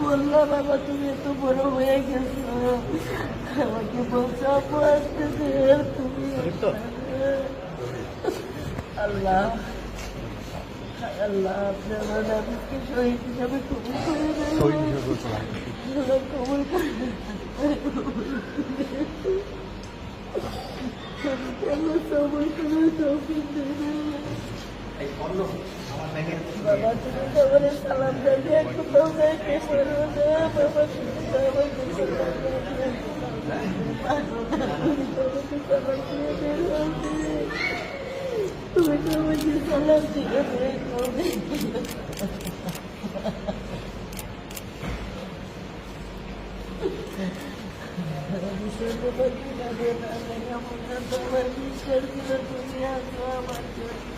বললাম বাবা তুমি এত বড় হয়ে গেছো, আমাকে বলছো আপু আসতেছে, তুমি আল্লাহ আল্লাহ আপনার নাবিকে শহীদ হিসাবে কবুল করে দেন, আল্লাহ কবুল করে দেন। আল্লাহ সবর করে তৌফিক দেন। বাবা তুমি সবারে সালাম দেবে, কোথাও যাইতে পারো না বাবা, তুমি সবাইকে সালাম দেবে, তুমি সবাইকে সালাম দিয়ে বের করবে। বিশ্বাস ছিল তুমি আসো আমার জন্য।